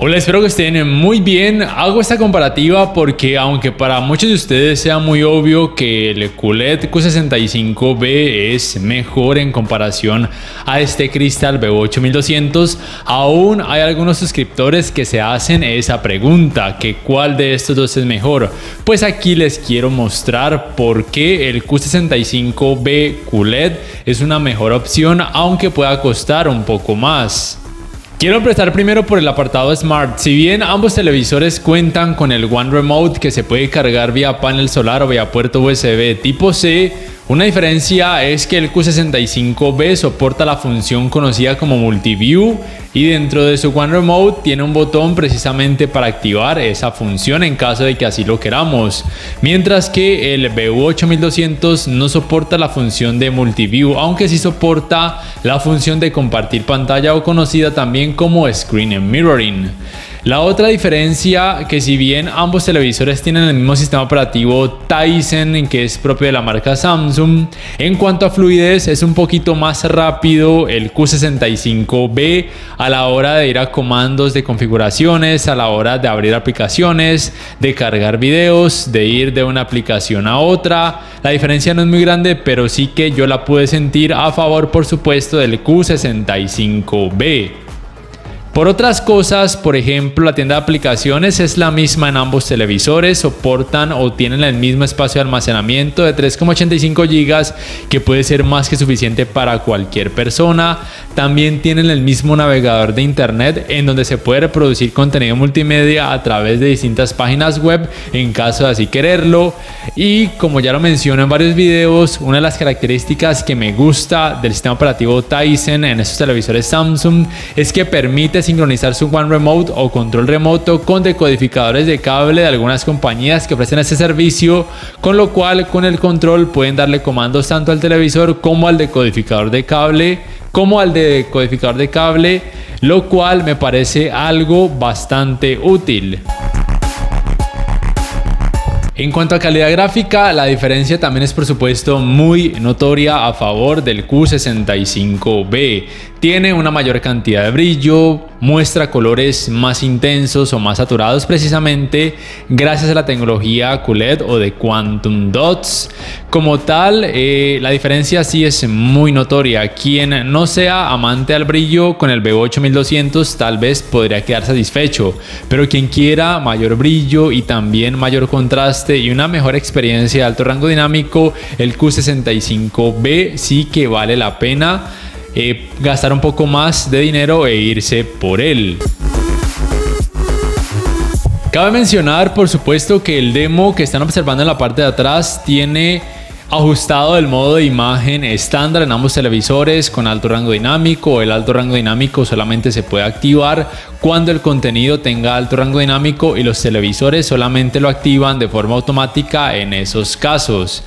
Hola, espero que estén muy bien. Hago esta comparativa porque aunque para muchos de ustedes sea muy obvio que el QLED Q65B es mejor en comparación a este Cristal BO8200, aún hay algunos suscriptores que se hacen esa pregunta, que cuál de estos dos es mejor. Pues aquí les quiero mostrar por qué el Q65B QLED es una mejor opción, aunque pueda costar un poco más. Quiero empezar primero por el apartado Smart. Si bien ambos televisores cuentan con el One Remote que se puede cargar vía panel solar o vía puerto USB tipo C, una diferencia es que el Q65B soporta la función conocida como Multiview y dentro de su One Remote tiene un botón precisamente para activar esa función en caso de que así lo queramos, mientras que el BU8200 no soporta la función de Multiview, aunque sí soporta la función de compartir pantalla o conocida también como Screen Mirroring. La otra diferencia, que si bien ambos televisores tienen el mismo sistema operativo Tizen, que es propio de la marca Samsung, en cuanto a fluidez es un poquito más rápido el Q65B a la hora de ir a comandos de configuraciones, a la hora de abrir aplicaciones, de cargar videos, de ir de una aplicación a otra. La diferencia no es muy grande, pero sí que yo la pude sentir a favor, por supuesto, del Q65B. Por otras cosas, por ejemplo, la tienda de aplicaciones es la misma en ambos televisores, soportan o tienen el mismo espacio de almacenamiento de 3,85 GB, que puede ser más que suficiente para cualquier persona. También tienen el mismo navegador de internet en donde se puede reproducir contenido multimedia a través de distintas páginas web en caso de así quererlo. Y como ya lo menciono en varios videos, una de las características que me gusta del sistema operativo Tizen en estos televisores Samsung es que permite sincronizar su One Remote o control remoto con decodificadores de cable de algunas compañías que ofrecen este servicio, con lo cual con el control pueden darle comandos tanto al televisor como al decodificador de cable, lo cual me parece algo bastante útil. En cuanto a calidad gráfica, la diferencia también es por supuesto muy notoria a favor del Q65B. Tiene una mayor cantidad de brillo, muestra colores más intensos o más saturados precisamente gracias a la tecnología QLED o de Quantum Dots. Como tal, la diferencia sí es muy notoria. Quien no sea amante al brillo con el BO8200 tal vez podría quedar satisfecho, pero quien quiera mayor brillo y también mayor contraste y una mejor experiencia de alto rango dinámico, el Q65B sí que vale la pena gastar un poco más de dinero e irse por él. Cabe mencionar, por supuesto, que el demo que están observando en la parte de atrás tiene ajustado el modo de imagen estándar en ambos televisores con alto rango dinámico. El alto rango dinámico solamente se puede activar cuando el contenido tenga alto rango dinámico y los televisores solamente lo activan de forma automática en esos casos.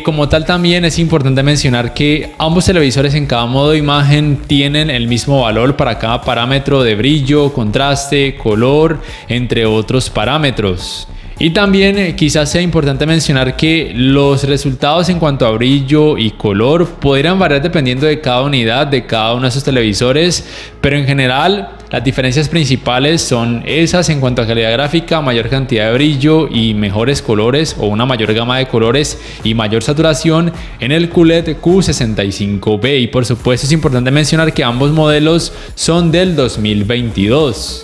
Como tal, también es importante mencionar que ambos televisores en cada modo de imagen tienen el mismo valor para cada parámetro de brillo, contraste, color, entre otros parámetros. Y también quizás sea importante mencionar que los resultados en cuanto a brillo y color podrían variar dependiendo de cada unidad de cada uno de esos televisores, pero en general las diferencias principales son esas en cuanto a calidad gráfica, mayor cantidad de brillo y mejores colores o una mayor gama de colores y mayor saturación en el QLED Q65B. Y por supuesto es importante mencionar que ambos modelos son del 2022.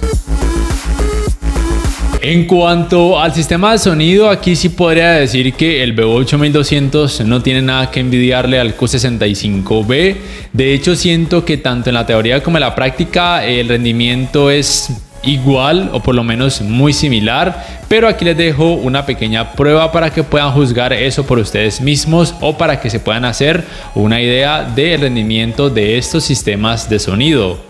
En cuanto al sistema de sonido, aquí sí podría decir que el BO8200 no tiene nada que envidiarle al Q65B. De hecho, siento que tanto en la teoría como en la práctica el rendimiento es igual o por lo menos muy similar, pero aquí les dejo una pequeña prueba para que puedan juzgar eso por ustedes mismos o para que se puedan hacer una idea del rendimiento de estos sistemas de sonido.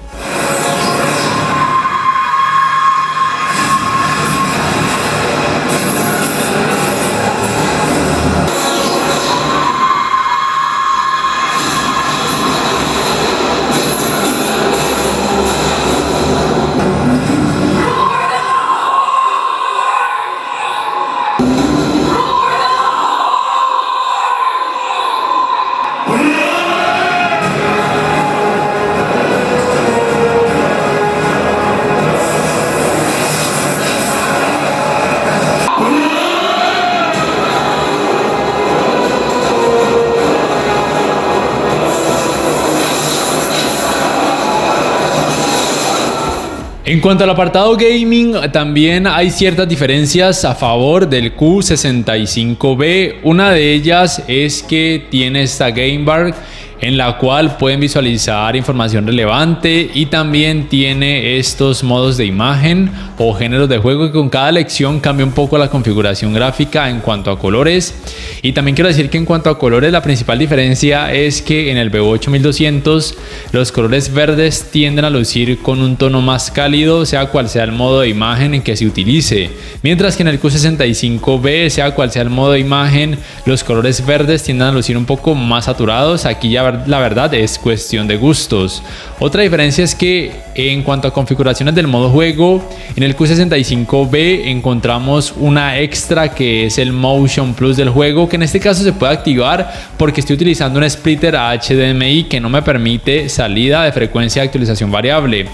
En cuanto al apartado gaming, también hay ciertas diferencias a favor del Q65B. Una de ellas es que tiene esta Game Bar en la cual pueden visualizar información relevante, y también tiene estos modos de imagen o géneros de juego que con cada elección cambia un poco la configuración gráfica en cuanto a colores. Y también quiero decir que en cuanto a colores, la principal diferencia es que en el VU8200 los colores verdes tienden a lucir con un tono más cálido, sea cual sea el modo de imagen en que se utilice, mientras que en el Q65B, sea cual sea el modo de imagen, los colores verdes tienden a lucir un poco más saturados. Aquí ya la verdad es cuestión de gustos. Otra diferencia es que en cuanto a configuraciones del modo juego, en el Q65B encontramos una extra que es el Motion Plus del juego, que en este caso se puede activar porque estoy utilizando un splitter a HDMI que no me permite salida de frecuencia de actualización variable.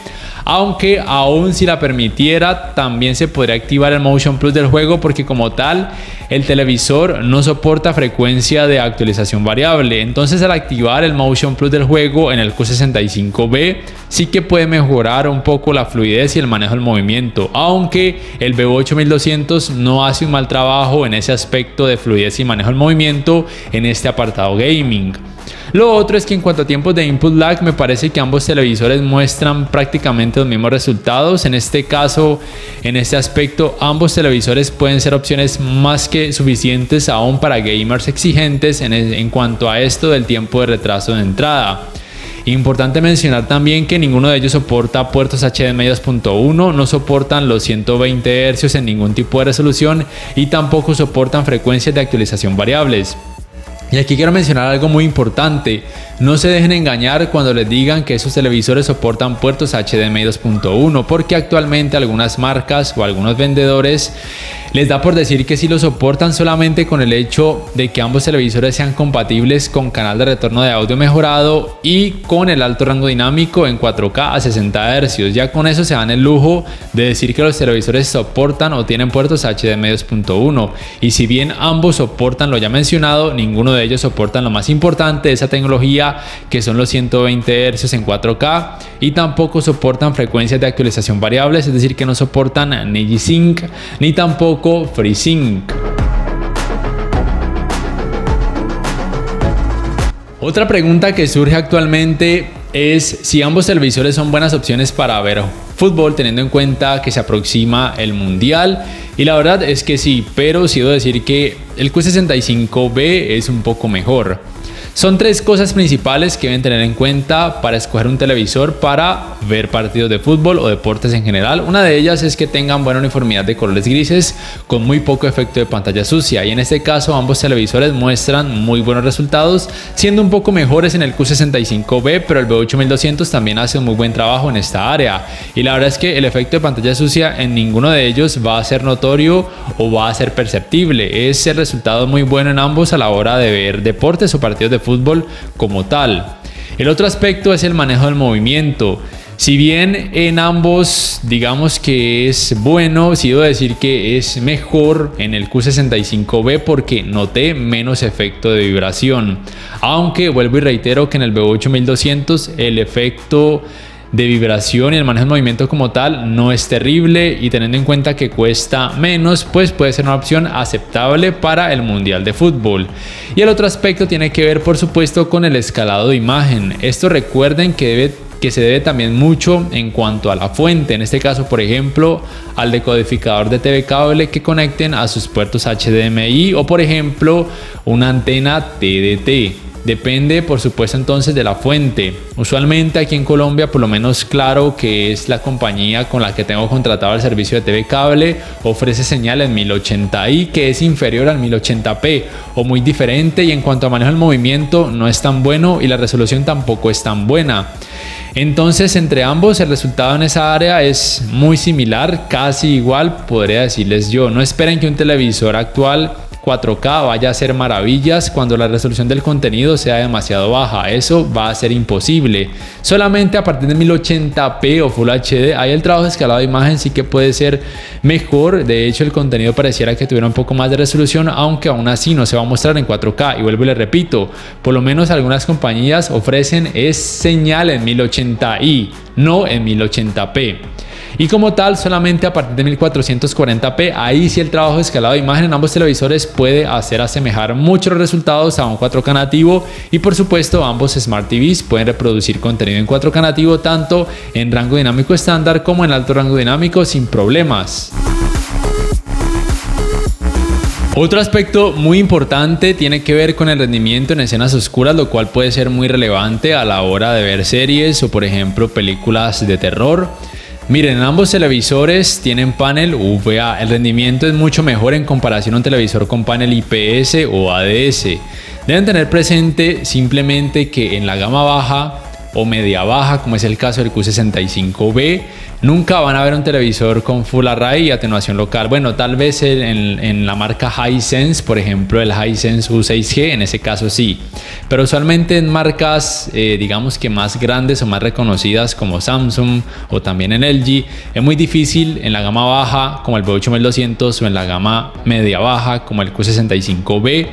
Aunque aún si la permitiera, también se podría activar el Motion Plus del juego, porque como tal el televisor no soporta frecuencia de actualización variable. Entonces, al activar el Motion Plus del juego en el Q65B, sí que puede mejorar un poco la fluidez y el manejo del movimiento, aunque el VU8200 no hace un mal trabajo en ese aspecto de fluidez y manejo del movimiento en este apartado gaming. Lo otro es que en cuanto a tiempos de input lag, me parece que ambos televisores muestran prácticamente los mismos resultados. En este caso, en este aspecto, ambos televisores pueden ser opciones más que suficientes aún para gamers exigentes en cuanto a esto del tiempo de retraso de entrada. Importante mencionar también que ninguno de ellos soporta puertos HDMI 2.1, no soportan los 120 Hz en ningún tipo de resolución y tampoco soportan frecuencias de actualización variables. Y aquí quiero mencionar algo muy importante: no se dejen engañar cuando les digan que esos televisores soportan puertos HDMI 2.1, porque actualmente algunas marcas o algunos vendedores les da por decir que sí lo soportan solamente con el hecho de que ambos televisores sean compatibles con canal de retorno de audio mejorado y con el alto rango dinámico en 4K a 60 Hz. Ya con eso se dan el lujo de decir que los televisores soportan o tienen puertos HDMI 2.1, y si bien ambos soportan lo ya mencionado, ninguno de ellos soportan lo más importante de esa tecnología, que son los 120 Hz en 4K, y tampoco soportan frecuencias de actualización variables, es decir, que no soportan ni G-Sync ni tampoco FreeSync. Otra pregunta que surge actualmente es si ambos televisores son buenas opciones para ver fútbol, teniendo en cuenta que se aproxima el mundial. Y la verdad es que sí, pero sí debo decir que el Q65B es un poco mejor. Son tres cosas principales que deben tener en cuenta para escoger un televisor para ver partidos de fútbol o deportes en general. Una de ellas es que tengan buena uniformidad de colores grises con muy poco efecto de pantalla sucia, y en este caso ambos televisores muestran muy buenos resultados, siendo un poco mejores en el Q65B, pero el VU8200 también hace un muy buen trabajo en esta área. Y la verdad es que el efecto de pantalla sucia en ninguno de ellos va a ser notorio o va a ser perceptible. Es el resultado muy bueno en ambos a la hora de ver deportes o partidos de fútbol como tal. El otro aspecto es el manejo del movimiento. Si bien en ambos digamos que es bueno, sí debo decir que es mejor en el Q65B porque noté menos efecto de vibración, aunque vuelvo y reitero que en el VU8200 el efecto de vibración y el manejo del movimiento como tal no es terrible, y teniendo en cuenta que cuesta menos, pues puede ser una opción aceptable para el mundial de fútbol. Y el otro aspecto tiene que ver, por supuesto, con el escalado de imagen. Esto recuerden que se debe también mucho en cuanto a la fuente, en este caso por ejemplo al decodificador de TV cable que conecten a sus puertos HDMI, o por ejemplo una antena TDT. Depende, por supuesto, entonces de la fuente. Usualmente aquí en Colombia, por lo menos Claro, que es la compañía con la que tengo contratado el servicio de TV cable, ofrece señal en 1080i, que es inferior al 1080p o muy diferente, y en cuanto a manejo del movimiento no es tan bueno y la resolución tampoco es tan buena. Entonces, entre ambos el resultado en esa área es muy similar, casi igual podría decirles yo. No esperen que un televisor actual 4K vaya a hacer maravillas cuando la resolución del contenido sea demasiado baja. Eso va a ser imposible. Solamente a partir de 1080p o Full HD, ahí el trabajo de escalado de imagen sí que puede ser mejor. De hecho, el contenido pareciera que tuviera un poco más de resolución, aunque aún así no se va a mostrar en 4K. Y vuelvo y le repito, por lo menos algunas compañías ofrecen es señal en 1080i, no en 1080p. y como tal solamente a partir de 1440p, ahí sí el trabajo de escalado de imagen en ambos televisores puede hacer asemejar muchos resultados a un 4K nativo, y por supuesto ambos Smart TVs pueden reproducir contenido en 4K nativo tanto en rango dinámico estándar como en alto rango dinámico sin problemas. Otro aspecto muy importante tiene que ver con el rendimiento en escenas oscuras, lo cual puede ser muy relevante a la hora de ver series o por ejemplo películas de terror. Miren, ambos televisores tienen panel VA. El rendimiento es mucho mejor en comparación a un televisor con panel IPS o ADS. Deben tener presente simplemente que en la gama baja o media baja, como es el caso del Q65B, nunca van a ver un televisor con Full Array y atenuación local. Bueno, tal vez en la marca Hisense, por ejemplo el Hisense U6G, en ese caso sí, pero usualmente en marcas digamos que más grandes o más reconocidas como Samsung o también en LG, es muy difícil en la gama baja como el B8200 o en la gama media baja como el Q65B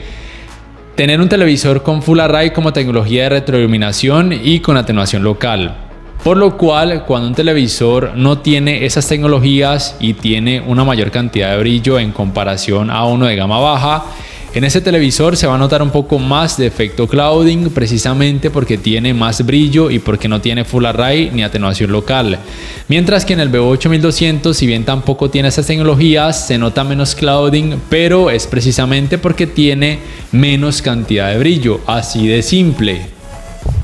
tener un televisor con Full Array como tecnología de retroiluminación y con atenuación local. Por lo cual, cuando un televisor no tiene esas tecnologías y tiene una mayor cantidad de brillo en comparación a uno de gama baja, en ese televisor se va a notar un poco más de efecto clouding, precisamente porque tiene más brillo y porque no tiene Full Array ni atenuación local. Mientras que en el B8200, si bien tampoco tiene esas tecnologías, se nota menos clouding, pero es precisamente porque tiene menos cantidad de brillo, así de simple.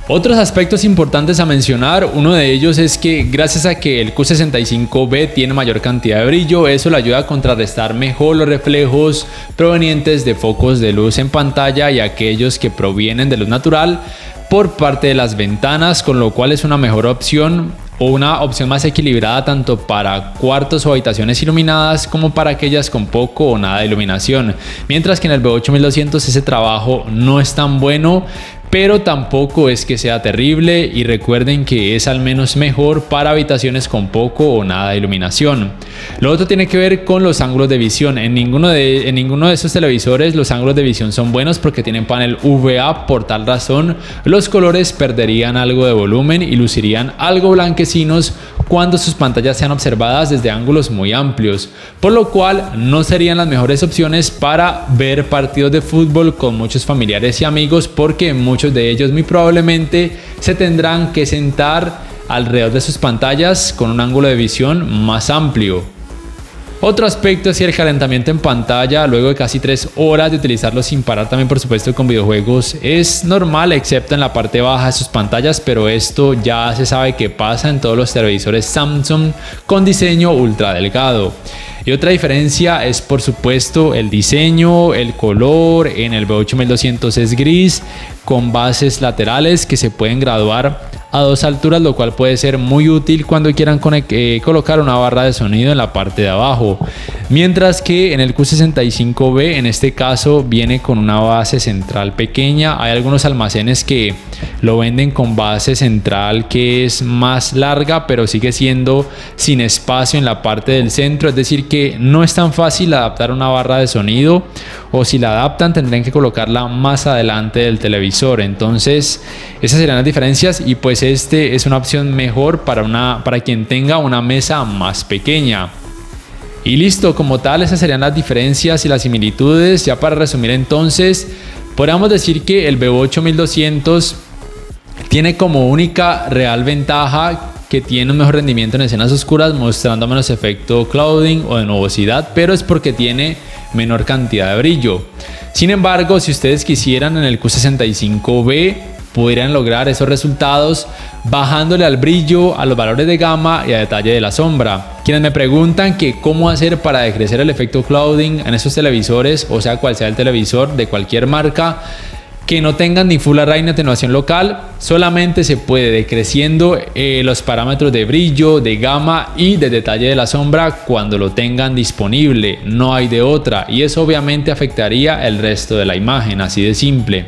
Otros aspectos importantes a mencionar, uno de ellos es que gracias a que el Q65B tiene mayor cantidad de brillo, eso le ayuda a contrarrestar mejor los reflejos provenientes de focos de luz en pantalla y aquellos que provienen de luz natural por parte de las ventanas, con lo cual es una mejor opción o una opción más equilibrada tanto para cuartos o habitaciones iluminadas como para aquellas con poco o nada de iluminación. Mientras que en el B8200 ese trabajo no es tan bueno, pero tampoco es que sea terrible, y recuerden que es al menos mejor para habitaciones con poco o nada de iluminación. Lo otro tiene que ver con los ángulos de visión. En ninguno de esos televisores los ángulos de visión son buenos porque tienen panel VA. Por tal razón los colores perderían algo de volumen y lucirían algo blanquecinos cuando sus pantallas sean observadas desde ángulos muy amplios, por lo cual no serían las mejores opciones para ver partidos de fútbol con muchos familiares y amigos, porque muchos de ellos muy probablemente se tendrán que sentar alrededor de sus pantallas con un ángulo de visión más amplio. Otro aspecto es el calentamiento en pantalla luego de casi 3 horas de utilizarlo sin parar, también por supuesto con videojuegos, es normal excepto en la parte baja de sus pantallas, pero esto ya se sabe que pasa en todos los televisores Samsung con diseño ultra delgado. Y otra diferencia es por supuesto el diseño, el color. En el B8200 es gris con bases laterales que se pueden graduar a 2 alturas, lo cual puede ser muy útil cuando quieran colocar una barra de sonido en la parte de abajo. Mientras que en el Q65B, en este caso, viene con una base central pequeña. Hay algunos almacenes que lo venden con base central que es más larga, pero sigue siendo sin espacio en la parte del centro, es decir que no es tan fácil adaptar una barra de sonido, o si la adaptan tendrán que colocarla más adelante del televisor. Entonces esas serían las diferencias, y pues este es una opción mejor para quien tenga una mesa más pequeña. Y listo, como tal esas serían las diferencias y las similitudes. Ya para resumir entonces, podríamos decir que el B8200 tiene como única real ventaja que tiene un mejor rendimiento en escenas oscuras, mostrando menos efecto clouding o de nubosidad, pero es porque tiene menor cantidad de brillo. Sin embargo, si ustedes quisieran, en el Q65B podrían lograr esos resultados bajándole al brillo, a los valores de gama y a detalle de la sombra. Quienes me preguntan que cómo hacer para decrecer el efecto clouding en esos televisores, o sea cual sea el televisor de cualquier marca, que no tengan ni Full Array ni atenuación local, solamente se puede decreciendo los parámetros de brillo, de gama y de detalle de la sombra cuando lo tengan disponible. No hay de otra, y eso obviamente afectaría el resto de la imagen, así de simple.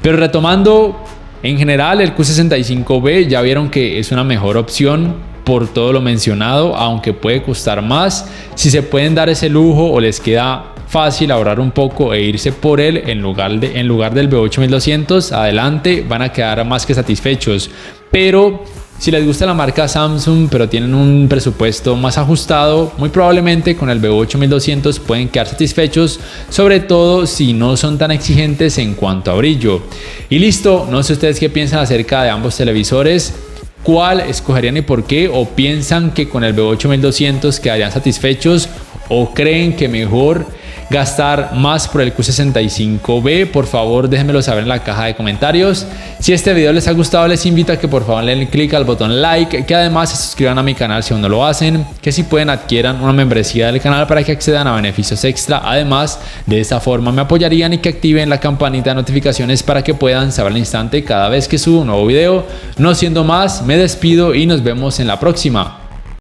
Pero retomando, en general el Q65B ya vieron que es una mejor opción por todo lo mencionado, aunque puede costar más. Si se pueden dar ese lujo o les queda fácil ahorrar un poco e irse por él en lugar del B8200, adelante, van a quedar más que satisfechos. Pero Si les gusta la marca Samsung pero tienen un presupuesto más ajustado, muy probablemente con el B8200 pueden quedar satisfechos, sobre todo si no son tan exigentes en cuanto a brillo. Y listo, no sé ustedes qué piensan acerca de ambos televisores. ¿Cuál escogerían y por qué? ¿O piensan que con el B8200 quedarían satisfechos? ¿O creen que mejor gastar más por el Q65B? Por favor, déjenmelo saber en la caja de comentarios. Si este video les ha gustado, les invito a que por favor le den clic al botón like, que además se suscriban a mi canal si aún no lo hacen, que si pueden adquieran una membresía del canal para que accedan a beneficios extra. Además, de esta forma me apoyarían, y que activen la campanita de notificaciones para que puedan saber al instante cada vez que subo un nuevo video. No siendo más, me despido y nos vemos en la próxima.